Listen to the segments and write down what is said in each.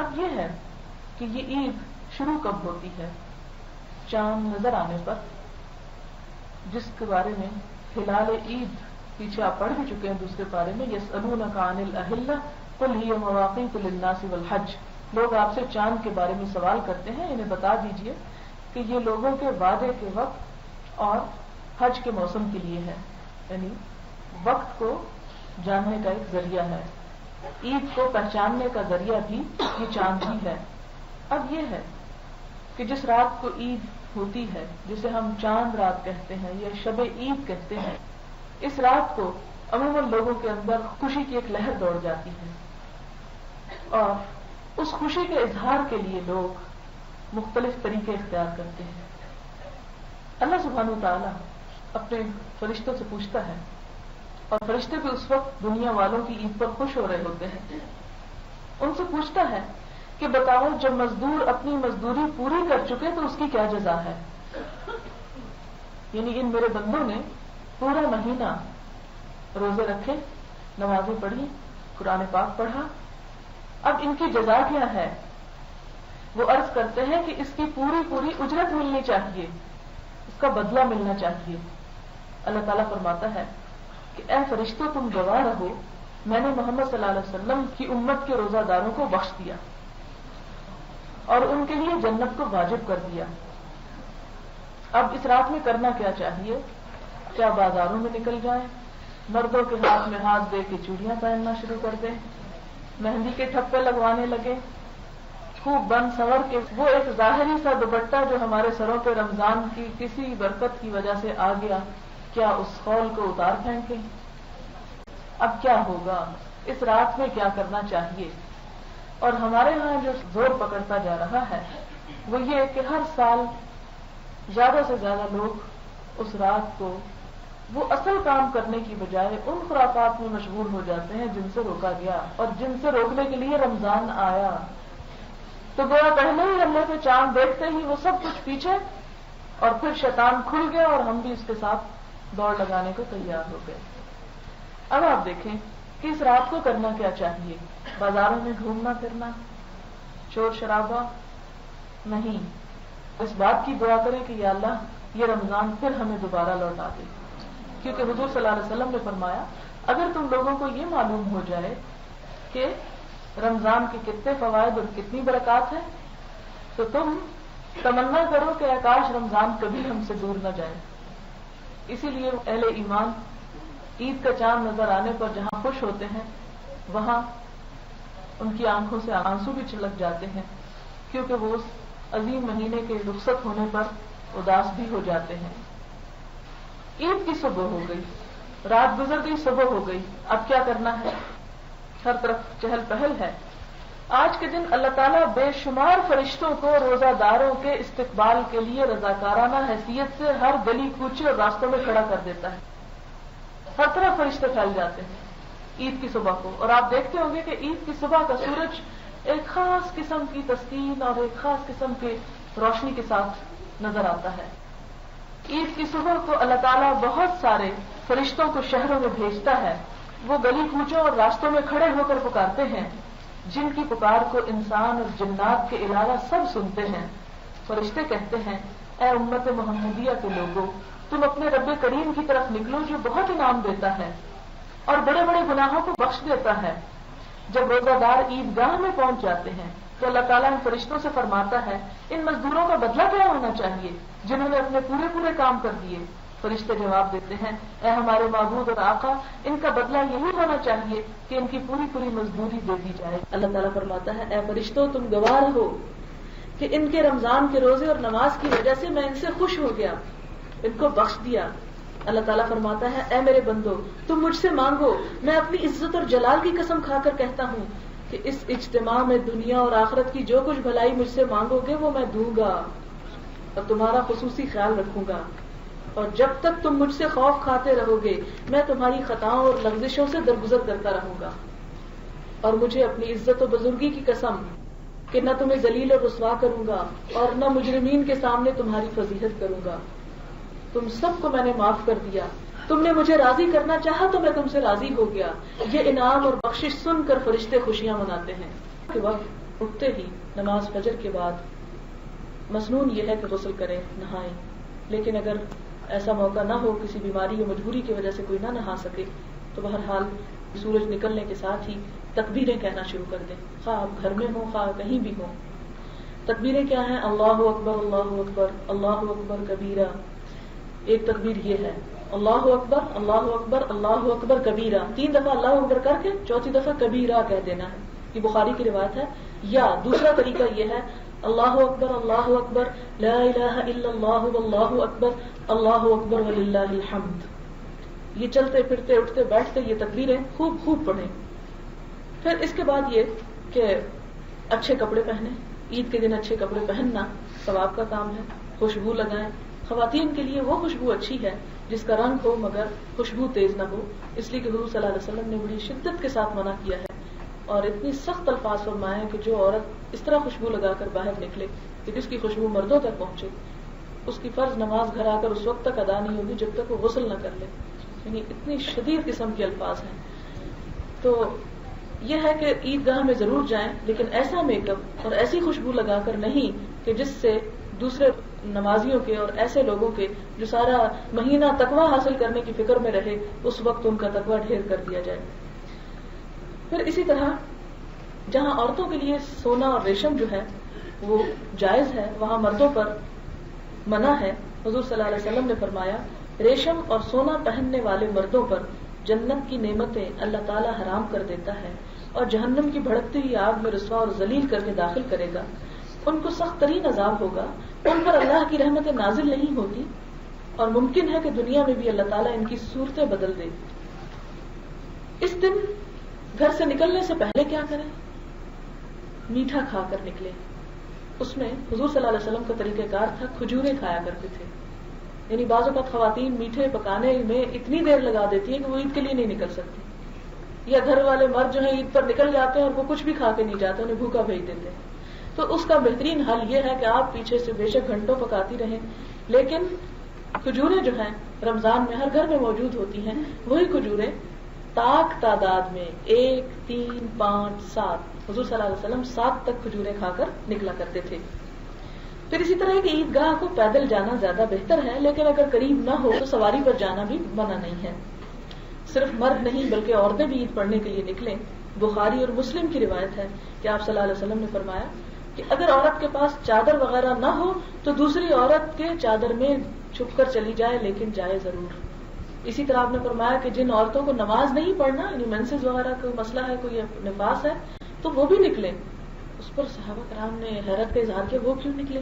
اب یہ ہے کہ یہ عید شروع کب ہوتی ہے؟ چاند نظر آنے پر، جس کے بارے میں ہلال عید پیچھے آپ پڑھ بھی چکے ہیں دوسرے پارے میں، یسألونک عن الأہلہ قل ہی مواقیت للناس والحج. لوگ آپ سے چاند کے بارے میں سوال کرتے ہیں، انہیں بتا دیجئے کہ یہ لوگوں کے وعدے کے وقت اور حج کے موسم کے لیے ہے، یعنی وقت کو جاننے کا ایک ذریعہ ہے. عید کو پہچاننے کا ذریعہ بھی یہ چاند ہی ہے. اب یہ ہے کہ جس رات کو عید ہوتی ہے، جسے ہم چاند رات کہتے ہیں یا شب عید کہتے ہیں، اس رات کو عموماً لوگوں کے اندر خوشی کی ایک لہر دوڑ جاتی ہے، اور اس خوشی کے اظہار کے لیے لوگ مختلف طریقے اختیار کرتے ہیں. اللہ سبحانہ وتعالی اپنے فرشتوں سے پوچھتا ہے، اور فرشتے بھی اس وقت دنیا والوں کی عید پر خوش ہو رہے ہوتے ہیں، ان سے پوچھتا ہے کہ بتاؤ جب مزدور اپنی مزدوری پوری کر چکے تو اس کی کیا جزا ہے؟ یعنی ان میرے بندوں نے پورا مہینہ روزے رکھے، نمازیں پڑھی، قرآن پاک پڑھا، اب ان کی جزا کیا ہے؟ وہ عرض کرتے ہیں کہ اس کی پوری پوری اجرت ملنی چاہیے، اس کا بدلہ ملنا چاہیے. اللہ تعالیٰ فرماتا ہے کہ اے فرشتوں تم گواہ رہو، میں نے محمد صلی اللہ علیہ وسلم کی امت کے روزہ داروں کو بخش دیا اور ان کے لیے جنت کو واجب کر دیا. اب اس رات میں کرنا کیا چاہیے؟ کیا بازاروں میں نکل جائیں، مردوں کے ہاتھ میں ہاتھ دے کے چوڑیاں پہننا شروع کر دیں، مہندی کے ٹھپے لگوانے لگے، خوب بن سنور کے وہ ایک ظاہری سا دوپٹہ جو ہمارے سروں پہ رمضان کی کسی برکت کی وجہ سے آ گیا، کیا اس خول کو اتار پھینکیں؟ اب کیا ہوگا؟ اس رات میں کیا کرنا چاہیے؟ اور ہمارے ہاں جو زور پکڑتا جا رہا ہے وہ یہ کہ ہر سال زیادہ سے زیادہ لوگ اس رات کو وہ اصل کام کرنے کی بجائے ان خرافات میں مشغول ہو جاتے ہیں جن سے روکا گیا اور جن سے روکنے کے لیے رمضان آیا. تو گویا پہلے ہی اللہ کے چاند دیکھتے ہی وہ سب کچھ پیچھے، اور پھر شیطان کھل گیا اور ہم بھی اس کے ساتھ دوڑ لگانے کو تیار ہو گئے. اب آپ دیکھیں کہ اس رات کو کرنا کیا چاہیے؟ بازاروں میں گھومنا پھرنا، شور شرابہ نہیں. اس بات کی دعا کریں کہ یا اللہ یہ رمضان پھر ہمیں دوبارہ لوٹا دے، کیونکہ حضور صلی اللہ علیہ وسلم نے فرمایا اگر تم لوگوں کو یہ معلوم ہو جائے کہ رمضان کے کتنے فوائد اور کتنی برکات ہیں تو تم تمنا کرو کہ کاش رمضان کبھی ہم سے دور نہ جائے. اسی لیے اہل ایمان عید کا چاند نظر آنے پر جہاں خوش ہوتے ہیں وہاں ان کی آنکھوں سے آنسو بھی چھلک جاتے ہیں، کیونکہ وہ اس عظیم مہینے کے رخصت ہونے پر اداس بھی ہو جاتے ہیں. عید کی صبح ہو گئی، رات گزر گئی، صبح ہو گئی، اب کیا کرنا ہے؟ ہر طرف چہل پہل ہے. آج کے دن اللہ تعالیٰ بے شمار فرشتوں کو روزہ داروں کے استقبال کے لیے رضاکارانہ حیثیت سے ہر گلی کوچے اور راستوں میں کھڑا کر دیتا ہے. ہر طرف فرشتے پھیل جاتے ہیں عید کی صبح کو، اور آپ دیکھتے ہوں گے کہ عید کی صبح کا سورج ایک خاص قسم کی تسکین اور ایک خاص قسم کے روشنی کے ساتھ نظر آتا ہے. عید کی صبح کو اللہ تعالیٰ بہت سارے فرشتوں کو شہروں میں بھیجتا ہے، وہ گلی کوچوں اور راستوں میں کھڑے ہو کر پکارتے ہیں، جن کی پکار کو انسان اور جنات کے علاوہ سب سنتے ہیں. فرشتے کہتے ہیں اے امت محمدیہ کے لوگوں، تم اپنے رب کریم کی طرف نکلو جو بہت انعام دیتا ہے اور بڑے بڑے گناہوں کو بخش دیتا ہے. جب روزہ دار عید گاہ میں پہنچ جاتے ہیں تو اللہ تعالیٰ ان فرشتوں سے فرماتا ہے ان مزدوروں کا بدلہ کیا ہونا چاہیے جنہوں نے اپنے پورے پورے کام کر دیے. فرشتے جواب دیتے ہیں اے ہمارے معبود اور آقا، ان کا بدلہ یہی ہونا چاہیے کہ ان کی پوری پوری مزدوری دے دی جائے. اللہ تعالیٰ فرماتا ہے اے فرشتوں تم گواہ رہو کہ ان کے رمضان کے روزے اور نماز کی وجہ سے میں ان سے خوش ہو گیا، ان کو بخش دیا. اللہ تعالیٰ فرماتا ہے اے میرے بندو تم مجھ سے مانگو، میں اپنی عزت اور جلال کی قسم کھا کر کہتا ہوں کہ اس اجتماع میں دنیا اور آخرت کی جو کچھ بھلائی مجھ سے مانگو گے وہ میں دوں گا اور تمہارا خصوصی خیال رکھوں گا. اور جب تک تم مجھ سے خوف کھاتے رہو گے میں تمہاری خطاؤں اور لغزشوں سے درگزر کرتا رہوں گا. اور مجھے اپنی عزت و بزرگی کی قسم کہ نہ تمہیں ذلیل اور رسوا کروں گا اور نہ مجرمین کے سامنے تمہاری فضیحت کروں گا. تم سب کو میں نے معاف کر دیا، تم نے مجھے راضی کرنا چاہا تو میں تم سے راضی ہو گیا. یہ انعام اور بخشش سن کر فرشتے خوشیاں مناتے ہیں کہ وقت اٹھتے ہی نماز فجر کے بعد مسنون یہ ہے کہ غسل کریں، نہائیں. لیکن اگر ایسا موقع نہ ہو، کسی بیماری یا مجبوری کی وجہ سے کوئی نہ نہا سکے، تو بہرحال سورج نکلنے کے ساتھ ہی تکبیریں کہنا شروع کر دیں، خواہ آپ گھر میں ہوں خواہ کہیں بھی ہوں. تکبیریں کیا ہیں؟ اللہ اکبر اللہ اکبر اللہ اکبر کبیرہ. ایک تکبیر یہ ہے اللہ اکبر اللہ اکبر اللہ اکبر کبیرہ، 3 دفعہ اللہ اکبر کر کے 4تھی دفعہ کبیرہ کہہ دینا ہے. یہ بخاری کی روایت ہے. یا دوسرا طریقہ یہ ہے اللہ اکبر لا الہ الا اللہ واللہ اکبر وللہ الحمد. یہ چلتے پھرتے اٹھتے بیٹھتے یہ تکبیریں خوب پڑھیں. پھر اس کے بعد یہ کہ اچھے کپڑے پہنیں. عید کے دن اچھے کپڑے پہننا ثواب کا کام ہے. خوشبو لگائیں. خواتین کے لیے وہ خوشبو اچھی ہے جس کا رنگ ہو مگر خوشبو تیز نہ ہو، اس لیے کہ حضور صلی اللہ علیہ وسلم نے بڑی شدت کے ساتھ منع کیا ہے اور اتنی سخت الفاظ فرمائے کہ جو عورت اس طرح خوشبو لگا کر باہر نکلے کہ جس کی خوشبو مردوں تک پہنچے، اس کی فرض نماز گھر آ کر اس وقت تک ادا نہیں ہوگی جب تک وہ غسل نہ کر لے. یعنی اتنی شدید قسم کے الفاظ ہیں. تو یہ ہے کہ عیدگاہ میں ضرور جائیں، لیکن ایسا میک اپ اور ایسی خوشبو لگا کر نہیں کہ جس سے دوسرے نمازیوں کے اور ایسے لوگوں کے جو سارا مہینہ تقویٰ حاصل کرنے کی فکر میں رہے، اس وقت ان کا تقویٰ ڈھیر کر دیا جائے. پھر اسی طرح جہاں عورتوں کے لیے سونا اور ریشم جو ہے وہ جائز ہے، وہاں مردوں پر منع ہے. حضور صلی اللہ علیہ وسلم نے فرمایا ریشم اور سونا پہننے والے مردوں پر جنت کی نعمتیں اللہ تعالیٰ حرام کر دیتا ہے اور جہنم کی بھڑکتی ہوئی آگ میں رسوا اور ذلیل کر کے داخل کرے گا. ان کو سخت ترین عذاب ہوگا. ان پر اللہ کی رحمتیں نازل نہیں ہوتی اور ممکن ہے کہ دنیا میں بھی اللہ تعالیٰ ان کی صورتیں بدل دے. اس دن گھر سے نکلنے سے پہلے کیا کریں؟ میٹھا کھا کر نکلے. اس میں حضور صلی اللہ علیہ وسلم کا طریقہ کار تھا، کھجوریں کھایا کرتے تھے. یعنی بعض اوقات خواتین میٹھے پکانے میں اتنی دیر لگا دیتی ہیں کہ وہ عید کے لیے نہیں نکل سکتی، یا گھر والے مرد جو ہیں عید پر نکل جاتے ہیں اور وہ کچھ بھی کھا کے نہیں جاتے، انہیں بھوکا بھیج دیتے ہیں. تو اس کا بہترین حل یہ ہے کہ آپ پیچھے سے بے شک گھنٹوں پکاتی رہیں، لیکن کھجوریں جو ہیں رمضان میں ہر گھر میں موجود ہوتی ہیں. وہی کھجوریں طاق تعداد میں 1 3 5 7 حضور صلی اللہ علیہ وسلم 7 تک کھجوریں کھا کر نکلا کرتے تھے. پھر اسی طرح کہ عیدگاہ کو پیدل جانا زیادہ بہتر ہے، لیکن اگر قریب نہ ہو تو سواری پر جانا بھی منع نہیں ہے. صرف مرد نہیں بلکہ عورتیں بھی عید پڑھنے کے لیے نکلیں. بخاری اور مسلم کی روایت ہے کہ آپ صلی اللہ علیہ وسلم نے فرمایا کہ اگر عورت کے پاس چادر وغیرہ نہ ہو تو دوسری عورت کے چادر میں چھپ کر چلی جائے، لیکن جائے ضرور. اسی طرح آپ نے فرمایا کہ جن عورتوں کو نماز نہیں پڑھنا، یعنی مینسز وغیرہ کا مسئلہ ہے، کوئی نفاس ہے، تو وہ بھی نکلیں. اس پر صحابہ کرام نے حیرت کا اظہار کیا، وہ کیوں نکلے؟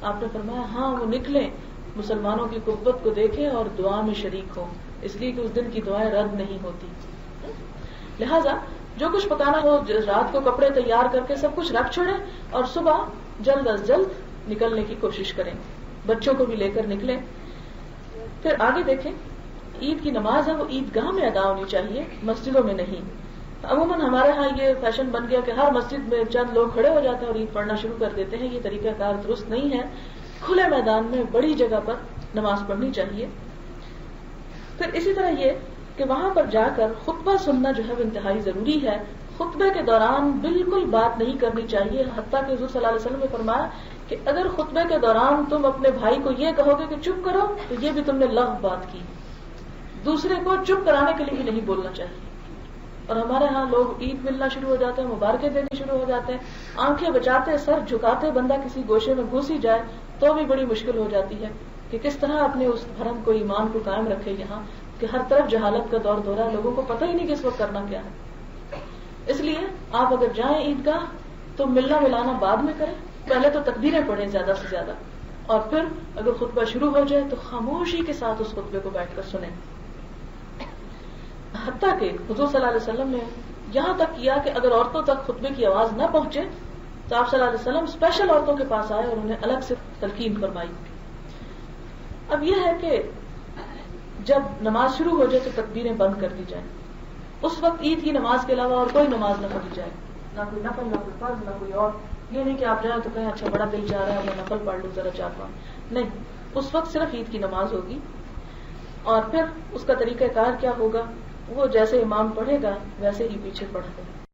آپ نے فرمایا ہاں وہ نکلیں، مسلمانوں کی قوت کو دیکھیں اور دعا میں شریک ہوں، اس لیے کہ اس دن کی دعائیں رد نہیں ہوتی. لہذا جو کچھ پکانا ہو رات کو کپڑے تیار کر کے سب کچھ رکھ چھوڑیں اور صبح جلد از جلد نکلنے کی کوشش کریں. بچوں کو بھی لے کر نکلیں. پھر آگے دیکھیں، عید کی نماز ہے وہ عیدگاہ میں ادا ہونی چاہیے، مسجدوں میں نہیں. عموماً ہمارے ہاں یہ فیشن بن گیا کہ ہر مسجد میں چند لوگ کھڑے ہو جاتے ہیں اور عید پڑھنا شروع کر دیتے ہیں. یہ طریقہ کار درست نہیں ہے. کھلے میدان میں بڑی جگہ پر نماز پڑھنی چاہیے. پھر اسی طرح یہ کہ وہاں پر جا کر خطبہ سننا جو ہے وہ انتہائی ضروری ہے. خطبے کے دوران بالکل بات نہیں کرنی چاہیے، حتیٰ کہ حضور صلی اللہ علیہ وسلم نے فرمایا کہ اگر خطبے کے دوران تم اپنے بھائی کو یہ کہو گے کہ چپ کرو تو یہ بھی تم نے لغو بات کی. دوسرے کو چپ کرانے کے لیے بھی نہیں بولنا چاہیے. اور ہمارے ہاں لوگ عید ملنا شروع ہو جاتے ہیں، مبارکیں دینے شروع ہو جاتے ہیں، آنکھیں بچاتے سر جھکاتے بندہ کسی گوشے میں گھس ہی جائے تو بھی بڑی مشکل ہو جاتی ہے کہ کس طرح اپنے اس دھرم کو، ایمان کو قائم رکھے یہاں کہ ہر طرف جہالت کا دور دورہ، لوگوں کو پتہ ہی نہیں کہ اس وقت کرنا کیا ہے. اس لیے آپ اگر جائیں عیدگاہ تو ملنا ملانا بعد میں کریں، پہلے تو تکبیریں پڑھیں زیادہ سے زیادہ، اور پھر اگر خطبہ شروع ہو جائے تو خاموشی کے ساتھ اس خطبے کو بیٹھ کر سنیں. حتیٰ کہ حضور صلی اللہ علیہ وسلم نے یہاں تک کیا کہ اگر عورتوں تک خطبے کی آواز نہ پہنچے تو آپ صلی اللہ علیہ وسلم اسپیشل عورتوں کے پاس آئے اور انہیں الگ سے تلقین فرمائی. اب یہ ہے کہ جب نماز شروع ہو جائے تو تکبیریں بند کر دی جائیں. اس وقت عید کی نماز کے علاوہ اور کوئی نماز نہ پڑھی جائے، نہ کوئی نفل، نہ کوئی فرض، نہ کوئی اور. یہ نہیں کہ آپ جائیں تو کہیں اچھا بڑا دل چاہ رہا ہے میں نفل پڑھ لوں ذرا 4-5، نہیں. اس وقت صرف عید کی نماز ہوگی. اور پھر اس کا طریقہ کار کیا ہوگا، وہ جیسے امام پڑھے گا ویسے ہی پیچھے پڑھ دیں.